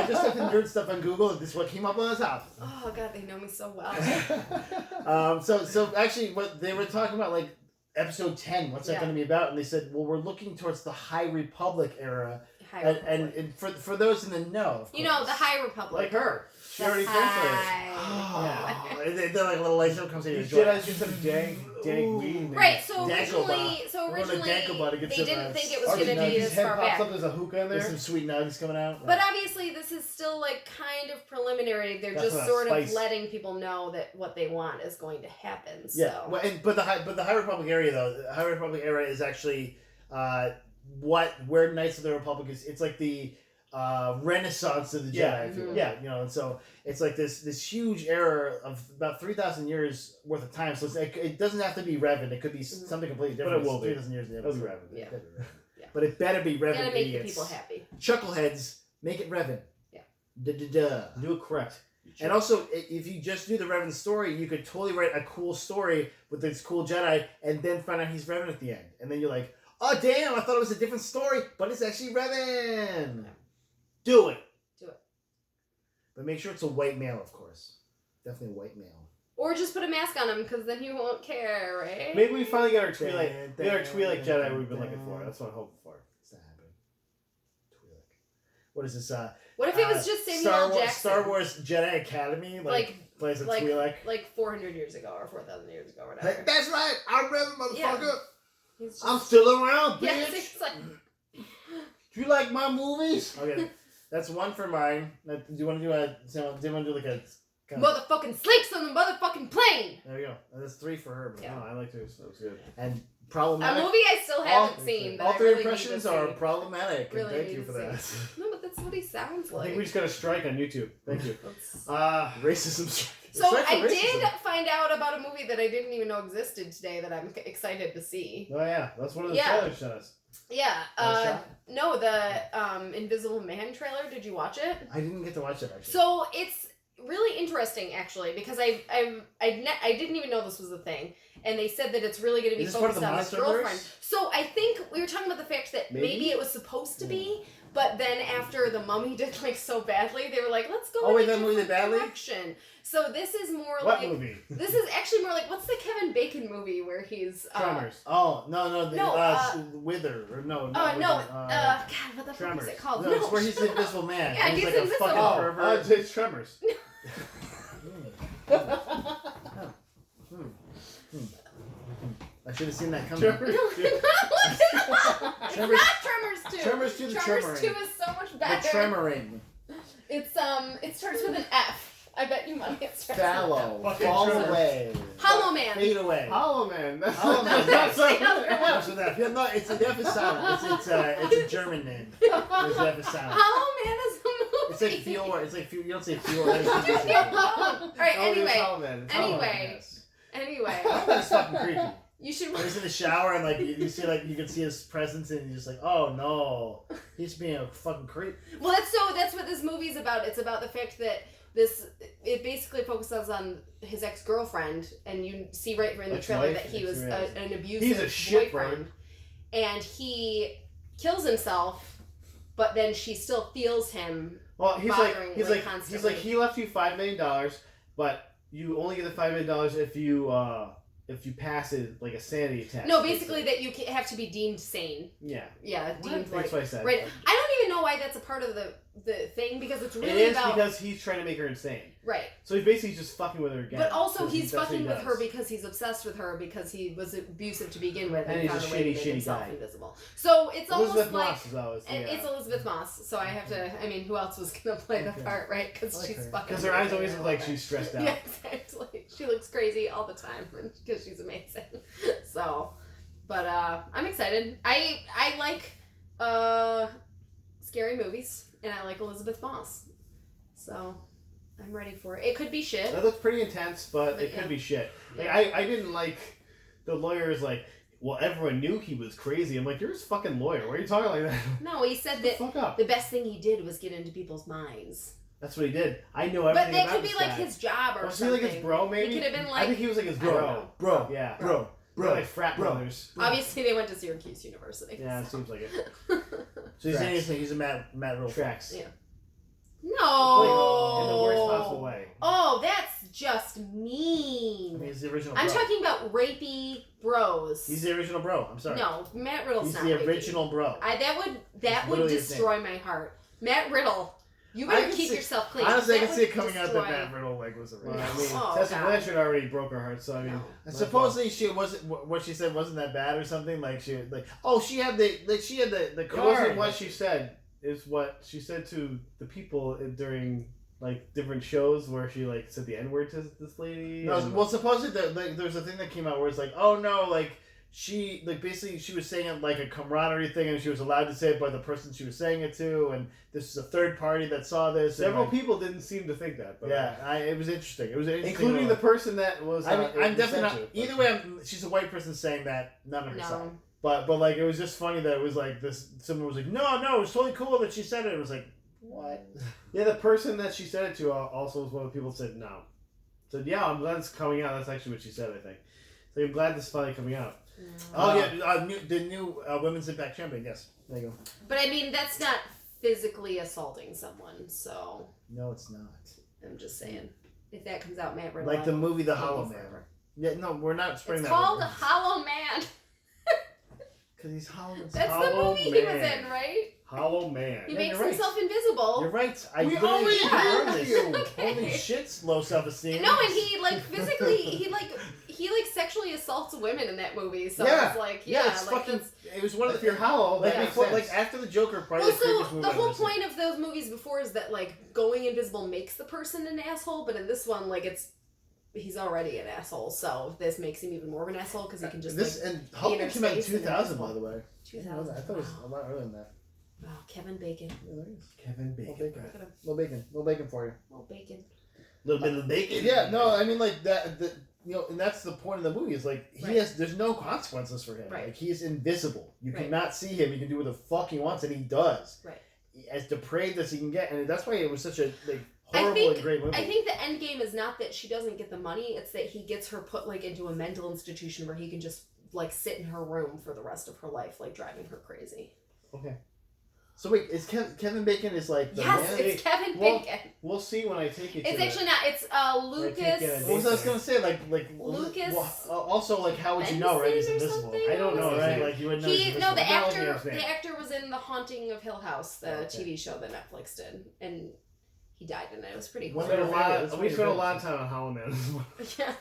just looked at nerd stuff on Google, and this is what came up on the top. Oh God, they know me so well. So actually, what they were talking about, like episode 10, what's that Yeah. going to be about? And they said, well, we're looking towards the High Republic era, High and Republic. for those in the know, of You know, the course. High Republic. Like her. She The already translated. High Oh, Republic. they're like a little lightsaber comes in. These and Jedi's get some dang weed. and they Right, just- so Dagobah. originally Dagobah to they get some, didn't think it was Or going to did be his this head far pops back. up, there's a hookah in There's there. some sweet nuggets coming out. But obviously, this is still like kind of preliminary. They're That's just not sort spice. of letting people know that what they want is going to happen. So. Yeah, well, but the High Republic area though, the High Republic era is actually where Knights of the Republic is. It's like the Renaissance of the Jedi, Yeah, if you will. yeah. You know, and so it's like this huge era of about 3,000 years worth of time. So it doesn't have to be Revan. It could be something completely But different. it will be. 3,000 years. It'll be Revan. Yeah. Yeah. But it better be Revan. Gotta make the idiots. people happy. Chuckleheads, make it Revan. Yeah. Da-da-da. Do it correct. And also, if you just do the Revan story, you could totally write a cool story with this cool Jedi, and then find out he's Revan at the end, and then you're like, "Oh damn! I thought it was a different story, but it's actually Revan." Do it. Do it. But make sure it's a white male, of course. Definitely a white male. Or just put a mask on him, because then you won't care, right? Maybe we finally get our Twi'lek. We get our Twi'lek Jedi we've been looking for. That's what I'm hoping for. It's not happening. Twi'lek. What is this? What if it was just Samuel Jackson? Star Wars Jedi Academy, plays a Twi'lek. Like 400 years ago or 4,000 years ago or whatever. That's right. I'm ready, motherfucker. Yeah. I'm still around, bitch. Yeah, it's like... Do you like my movies? Okay, that's one for mine. Do you want to do like a Motherfucking snakes on the motherfucking plane! There you go. That's 3 for her. But I liked hers. That was good. And problematic. A movie I still haven't seen. That All I 3 really impressions need to are see. problematic. Really and thank need you to for that. see. No, but that's what he sounds like. I think we just got a strike on YouTube. Thank you. Racism. So I did find out about a movie that I didn't even know existed today that I'm excited to see. Oh yeah, that's one of the trailers sent us. Yeah. No, the Invisible Man trailer. Did you watch it? I didn't get to watch it actually. So it's really interesting actually because I didn't even know this was a thing, and they said that it's really going to be focused on his girlfriend. So I think we were talking about the fact that maybe it was supposed to be, but then after The Mummy did like so badly, they were like, let's go in a different direction. So this is more what like movie? This is actually more like what's the Kevin Bacon movie where he's Tremors. Oh no, Wither or God, what the fuck is it called? No, it's where he's the invisible man. Yeah, he's he's like invisible. a fucking pervert. It's Tremors. I should have seen that coming. Tremors. It's not Tremors 2. Tremors 2, the Tremors 2 tremoring. is so much better. The tremoring. It's it starts with an F. I bet you money it starts Fallow. with an F. Fall Tremors. away. Hollow Man. Fade away. Hollow Man. That's Hollow Man. That's That's It's an F. Yeah, no, it's an F is silent. It's a German name. It's an F is silent. Hollow Man is a movie. It's like Fior. It's like Fior. You don't say Fior. Alright, anyway. Hollow Man. It's Hollow Man. Anyway. That's fucking creepy. You should He's in the shower and like you see like you can see his presence and you're just like, oh no, he's being a fucking creep. Well, that's what this movie's about. It's about the fact that it basically focuses on his ex-girlfriend, and you see right in the trailer that he was an abusive boyfriend, and he kills himself, but then she still feels him. Well, he's like constantly. he left you $5 million, but you only get the $5 million if you pass it like a sanity test. No, basically that you have to be deemed sane. Yeah. Yeah, deemed That's what I said. Right. I don't even know why that's a part of the thing because it's really it is about because he's trying to make her insane. Right. So he's basically just fucking with her again. But also he's that's fucking what with he her does. because he's obsessed with her because he was abusive to begin with And he's found a a way to shitty, make shitty himself guy. invisible. So it's Elizabeth almost like Moss is always it's Elizabeth Moss. So I have to. I mean, who else was gonna play the part, right? Because she's fucking. Because her eyes always look like she's stressed out. Yeah, exactly. She looks crazy all the time because she's amazing. So, but I'm excited. I like scary movies, and I like Elizabeth Moss. So, I'm ready for it. It could be shit. That looks pretty intense, but it yeah. could be shit. Like Yeah. I didn't like the lawyer's like, well, everyone knew he was crazy. I'm like, you're his fucking lawyer. Why are you talking like that? No, he said that Fuck up. the best thing he did was get into people's minds. That's what he did. I know everything But that about could be this like guy. his job or Was he something. like his bro, maybe? He could have been like. I think he was like his I don't bro. know. Bro. Yeah. Bro. They're like frat brothers. Obviously, they went to Syracuse University. Yeah, it so. seems like it. So he's anything. He's a Matt Riddle. Tracks. Yeah. Like, No. in the worst possible way. Oh, that's just I mean. mean, he's the original bro. I'm talking about rapey bros. He's the original bro. I'm sorry. No, Matt Riddle's He's not the rapey. original bro. That would literally his destroy my heart. Matt Riddle, you better can keep see- yourself clean. Honestly, I That can see it would coming out destroy- that Matt Riddle like was a Well, I rapist. mean, Oh, Tessa God. Blanchard already broke her heart, so I mean. No. And might as supposedly she wasn't what she said wasn't that bad or something. Like she like she had the It car. wasn't what she said. It's what she said to the people during like different shows where she like said the N word to this lady. No, and- well, supposedly there's a thing that came out where it's like, oh no, like she like basically she was saying it like a camaraderie thing, and she was allowed to say it by the person she was saying it to, and this is a third party that saw this. several and, like, people didn't seem to think that. But yeah, it was interesting. It was an interesting including the person that was. I mean, I'm definitely not. censored, Either way, she's a white person saying that. None of her side. No. But like it was just funny that it was like this. Someone was like, no, it was totally cool that she said it. It was like, what? Yeah, the person that she said it to also was one of the people that said no. Said, yeah, I'm glad it's coming out. That's actually what she said, I think. So I'm glad this is finally coming out. Oh yeah, the new Women's Impact Champion. Yes, there you go. But I mean, that's not physically assaulting someone, so No, it's not. I'm just saying. if that comes out, Matt. Like the movie The Hollow Man. Forever. Yeah, no, we're not spreading It's that. called Hollow Man. Because he's hollow. That's Hollow the movie he was Man. in, right? Hollow Man. He Yeah, makes you're right. himself invisible. You're right. I We literally already confirmed heard this. you. Okay. Holy shit, low self-esteem. No, and he like physically, he like sexually assaults women in that movie. So Yeah. it's like, it's like fucking. that's. It was one of If the. you're hollow, Like that makes before, sense. like after the Joker, probably Well, the creepiest so movie the I've whole ever seen. point of those movies before is that like going invisible makes the person an asshole, but in this one, like he's already an asshole. So this makes him even more of an asshole because he can just This like, and Hulk inner came out in space and 2000, invisible. by the way. 2000. I thought it was a lot earlier than that. Wow, Kevin Bacon. Yeah, there it is. Kevin Little Bacon. bacon. Look at him. Little bacon for you. Oh, bacon. Little bit of bacon. Yeah, no, I mean like that. You know, and that's the point of the movie. Is like he Right. has. There's no consequences for him. Right. Like he is invisible. You Right. cannot see him. He can do what the fuck he wants, and he does. Right. As depraved as he can get, and that's why it was such a like I horrible think- and great movie. I think the end game is not that she doesn't get the money; it's that he gets her put like into a mental institution where he can just like sit in her room for the rest of her life, like driving her crazy. Okay. So wait, is Kevin Bacon is like the Yes, man. it's Kevin Well, Bacon. We'll see when I take you to It's it. actually not. It's When I take you Lucas. to What was I gonna say? Like Lucas also, like, how would you know, right? He's Benson or invisible. something? I don't know, What was right? his Like you would know. name? he's He invisible. no, the Not looking actor. at his name. The actor was in The Haunting of Hill House, the Okay. TV show that Netflix did, and he died in it. It was pretty One cool. of your favorites. We spent a lot of time on Hollow Man. Yeah.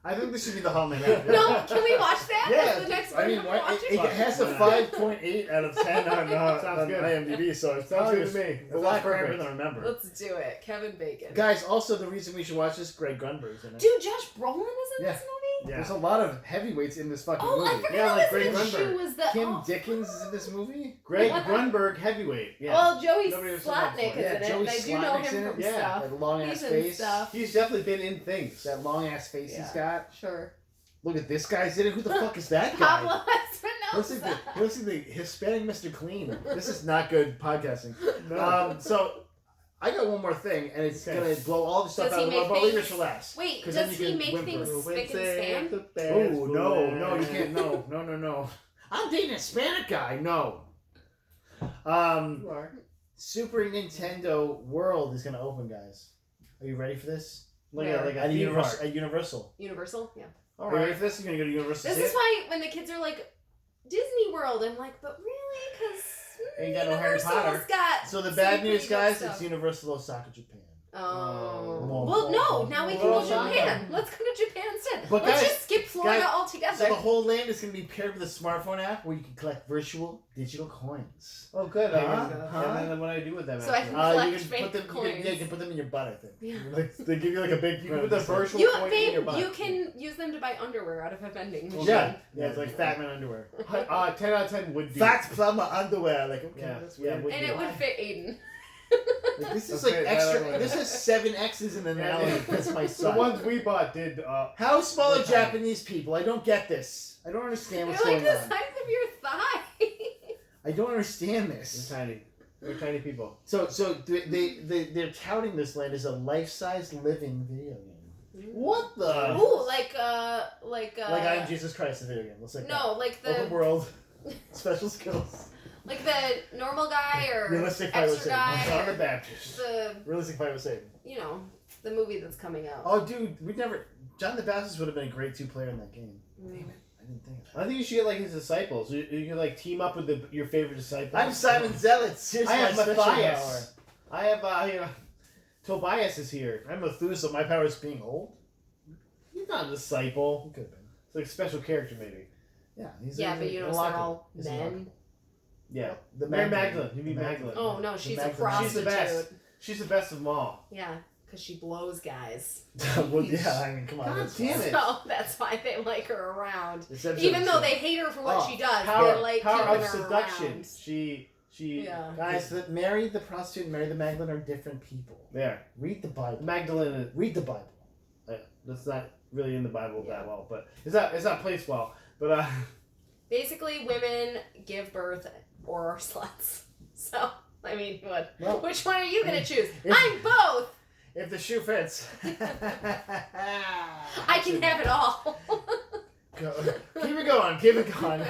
I think this should be the Hollow Man. No, can we watch that? Yeah, That's the next I mean, one we're watching. it has a 5.8 out of 10 on Sounds good. IMDb, so it's Sounds probably good to me. a That lot sounds crappier perfect. than I remember. Let's do it. Kevin Bacon. Guys, also the reason we should watch this, Greg Grunberg's in it. Dude, Josh Brolin is in Yeah. this movie? Yeah. There's a lot of heavyweights in this fucking Oh, I movie. forgot Yeah, like Greg his Grunberg. shoe was the Kim oh, Dickens is in this movie. Greg Grunberg, heavyweight. Yeah. Well, Joey Nobody was talking about Slotnick is before. in it, Joey and I do know Slotnick's him in it. from Yeah. stuff. That long ass He's in face. stuff. He's definitely been in things. That long ass face he's Yeah. got. Sure. Look at this guy's in it. Who the fuck is that guy? Pablo He looks like the Hispanic Mr. Clean. This is not good podcasting. No. So I got one more thing, and it's Okay. gonna blow all the stuff Does out he of the water. make But leave things- yours for last. Wait, 'Cause does then you he can make whimper. things spick and span? Oh no, you can't. No. I'm dating a Hispanic guy. No. You are. Super Nintendo World is gonna open, guys. Are you ready for this? Like Where? a, like a At theme Universal. park. At Universal. Universal? Yeah. All Are you ready right. for this? You're gonna go to Universal. This see is it? why when the kids are like, Disney World, I'm like, but really? Because Ain't got no Harry Potter. Universal's got So the some bad pretty news, good guys, stuff. it's Universal Osaka, Japan. Oh. Well, no. Now we can go to Well, Japan. Let's go to Japan instead. But Let's guys- just skip Florida guys, altogether. So the whole land is gonna be paired with a smartphone app where you can collect virtual digital coins. Oh, good. Huh? And then what do I do with them? So I after? can- You Collect can fake put them. coins. You can put them in your butt. I think. Yeah. Like they give you like a big. You can put the virtual You, coin in your babe, butt. you can use them to buy underwear out of a vending machine. Yeah, it's like fat man underwear. 10 out of 10 would do. Fat plumber underwear. Like okay, Yeah, that's yeah, weird. would And do. it would fit Aiden. Like, this is Okay, like that extra. other one. This has 7 X's in an Yeah, L. yeah. That's my The son. ones we bought did. How small are What kind? Japanese people? I don't get this. I don't understand They're what's like going the on. size of your thigh. I don't understand They're this. tiny. They're tiny people. So they're touting this land as a life-size living video game. What the? Ooh, like Like I Am Jesus Christ, the video game. Let's like no, like that. Open the world, special skills, like the normal guy or realistic fight with extra Satan. guy John the or Baptist. the Realistic fight with Satan. the movie that's coming out. Oh, dude, we never. John the Baptist would have been a great 2-player in that game. Mm. Damn it, I didn't think of that. I think you should get like his disciples. You can like team up with your favorite disciples. I'm Simon Zealot. Here's I my have special power. Matthias. I have Tobias is here. I'm Methuselah. My power is being old. He's not a disciple. He could have been. It's like a special character maybe. Yeah, But you know, they're all He's men. Yeah. The Mary Magdalene. You mean Magdalene. Oh no, she's a Magdalene. She's the prostitute. best. She's the best of them all. Yeah, because she blows guys. Well, yeah, I mean, come on. God that's damn fine. it. So that's why they like her around. This episode Even is though so- they hate her for what Oh, she does, Power, they like power keeping of her seduction. around. She. Yeah. Guys, that Mary the prostitute and Mary the Magdalene are different people. There. Read the Bible. Magdalene. Read the Bible. That's not really in the Bible Yeah. that well, but it's not placed well. But Basically, women give birth or are sluts. So, I mean, what? Well, Which one are you gonna choose? if- I'm both. if the shoe fits. I can have it all. Keep it going. Keep it going.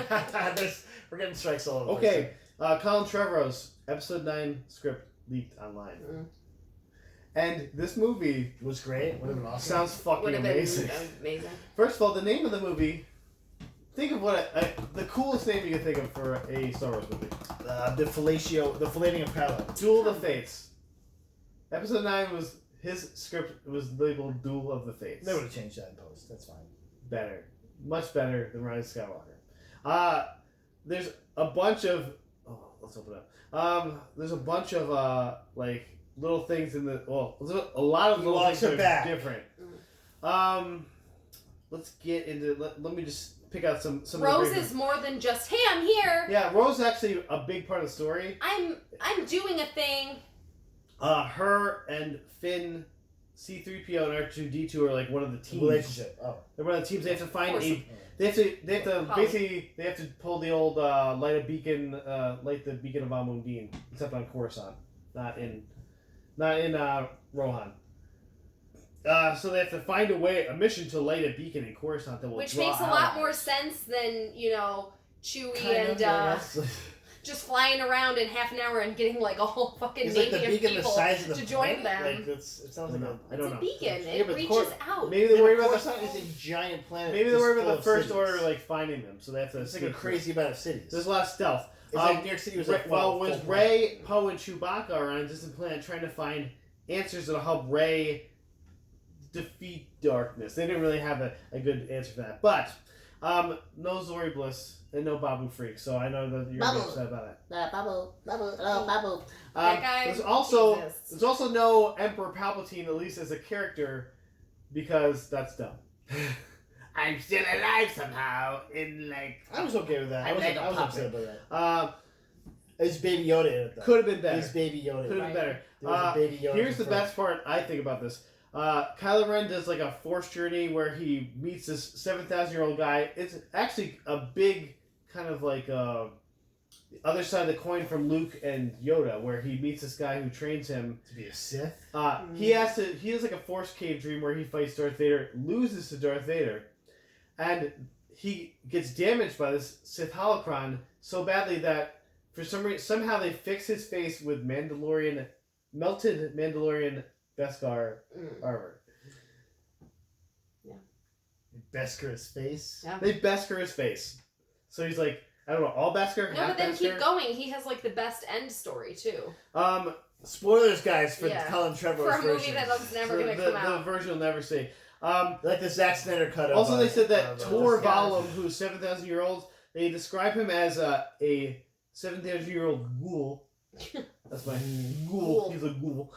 We're getting strikes all over. the okay, Colin Trevorrow's episode 9 script leaked online. And this movie It was great. Would have been awesome. sounds fucking Would have been amazing. amazing. First of all, the name of the movie. Think of what the coolest name you can think of for a Star Wars movie. The filleting of Kylo. Duel of the Fates. Episode 9 was his script was labeled Duel of the Fates. They would have changed that in post. That's fine. Better, much better than Rise of Skywalker. There's a bunch of let's open it up. There's a bunch of like little things in the a lot of little things that are different. Let's get into let me just pick out some Rose is more than just, hey, I'm here. Yeah, Rose is actually a big part of the story. I'm doing a thing. Her and Finn, C-3PO and R2-D2 are like one of the teams. Relationship. Oh, they're one of the teams. They have to find a. They have to pull the old light the beacon of Al-Mundin, except on Coruscant, not in Rohan. So they have to find a mission to light a beacon in Coruscant that will Which draw makes a lot more sense than, Chewie just flying around in half an hour and getting like a whole fucking navy of people to join them. Like, it sounds like I don't know. It's a beacon. It reaches out. Maybe they're worried about Coruscant is a giant planet. Maybe they're worried about the First Order like finding them, so they have to. It's like a crazy amount of cities. There's a lot of stealth. It's like New York City was like was Rey, Poe, and Chewbacca are on a distant planet trying to find answers that'll help Rey defeat darkness. They didn't really have a good answer for that, but no Zori Bliss and no Babu Freak, so I know that you're upset about it. Babu. That guy There's exists. also no Emperor Palpatine, at least as a character, because that's dumb. I'm still alive somehow. I was okay with that. I was upset about that. It's Baby Yoda in it, though. Could have been better. It's Baby Yoda. Could have been better. There was a Baby Yoda. Here's the best part I think about this. Kylo Ren does like a Force journey where he meets this 7,000-year-old guy. It's actually a big kind of like the other side of the coin from Luke and Yoda, where he meets this guy who trains him to be a Sith. He has like a Force cave dream where he fights Darth Vader, loses to Darth Vader, and he gets damaged by this Sith holocron so badly that for some reason somehow they fix his face with melted Mandalorian Beskar armor. Yeah. Beskar his face. Yeah. They Beskar his face. So he's like, I don't know, all Beskar, No, half but then Beskar? Keep going. He has like the best end story too. Spoilers, guys, for Yeah. Colin Trevorrow's For a movie version. that's never going to come the out. version you'll never see. Like the Zack Snyder cut of. Also, they said that Tor this guy. Valum, who's 7,000-year-old, they describe him as a 7,000-year-old ghoul. That's my ghoul. He's a ghoul.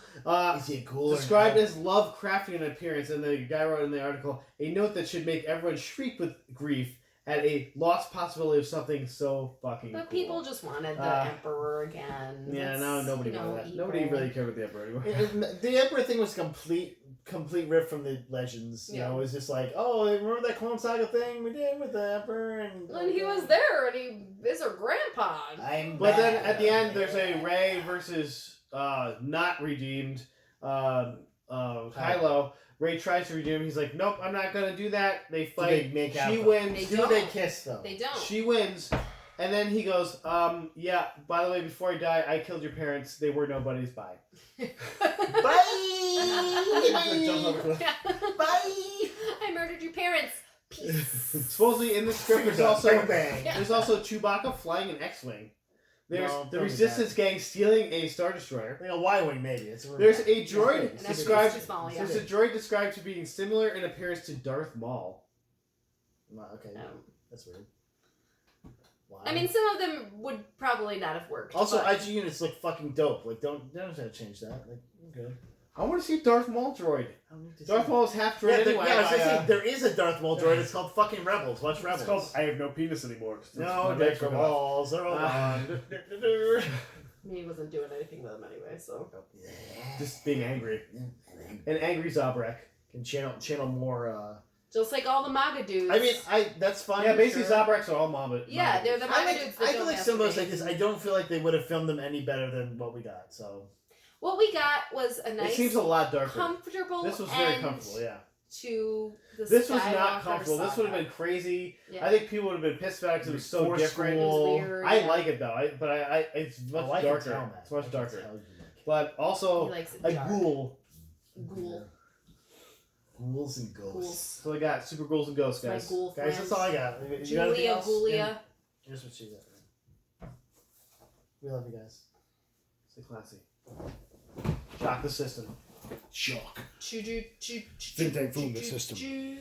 Is he a ghoul? Described as Lovecraftian in appearance, and the guy wrote in the article, a note that should make everyone shriek with grief at a lost possibility of something so fucking But cool. people just wanted the Emperor again. Yeah, That's, no, nobody wanted that. evil. Nobody really cared about the Emperor anymore. The Emperor thing was complete rip from the legends. You know, it was just like, oh, remember that Clone Saga thing we did with the Emperor? And he was there, and he is her grandpa. But then at the end, there's a Rey versus not redeemed Kylo. Rey tries to redeem him. He's like, nope, I'm not going to do that. They fight. She wins. They they kiss, though? They don't. She wins. And then he goes, yeah, by the way, before I die, I killed your parents. They were nobodies. Bye. Bye! Bye! I murdered your parents. Peace. Supposedly in the script, there's also Chewbacca flying an X-Wing. There's the Resistance gang stealing a Star Destroyer. Like a Y-Wing, maybe. There's a droid described. Yeah. There's a droid described to being similar in appearance to Darth Maul. Okay, that's weird. Why? I mean, some of them would probably not have worked. Also, but... IG units look fucking dope. Like, don't have to change that. Like, okay. I want to see Darth Maul droid. Darth Maul is half droid anyway. I was saying, there is a Darth Maul droid. It's called fucking Rebels. Watch Rebels. It's called I have no penis anymore. No, dick for balls. They're all gone. He wasn't doing anything with them anyway, so. Just being angry. An angry Zabrak. Can channel more. Just like all the MAGA dudes. I mean, that's fine. Yeah, basically Zabraks are all MAGA. Yeah, they're the MAGA dudes. I feel like some of those like this. I don't feel like they would have filmed them any better than what we got. So. What we got was a nice. It seems a lot darker. Comfortable. This was very comfortable. Yeah. To the This was Skywalker not comfortable. This would have saga. been crazy. Yeah. I think people would have been pissed about it because it was so different. It was weird, I like it though. It's much darker. Tell, it's much darker. But also a ghoul Ghoul. Ghouls and ghosts. Ghouls. So I got super ghouls and ghosts, My guys. ghoul Guys, friends. that's all I got. You got anything Julia, else? Ghoulia. Yeah. Here's what you got. We love you guys. Stay classy. Shock the system. Shock. Choo choo choo Think they fooled the system. choo.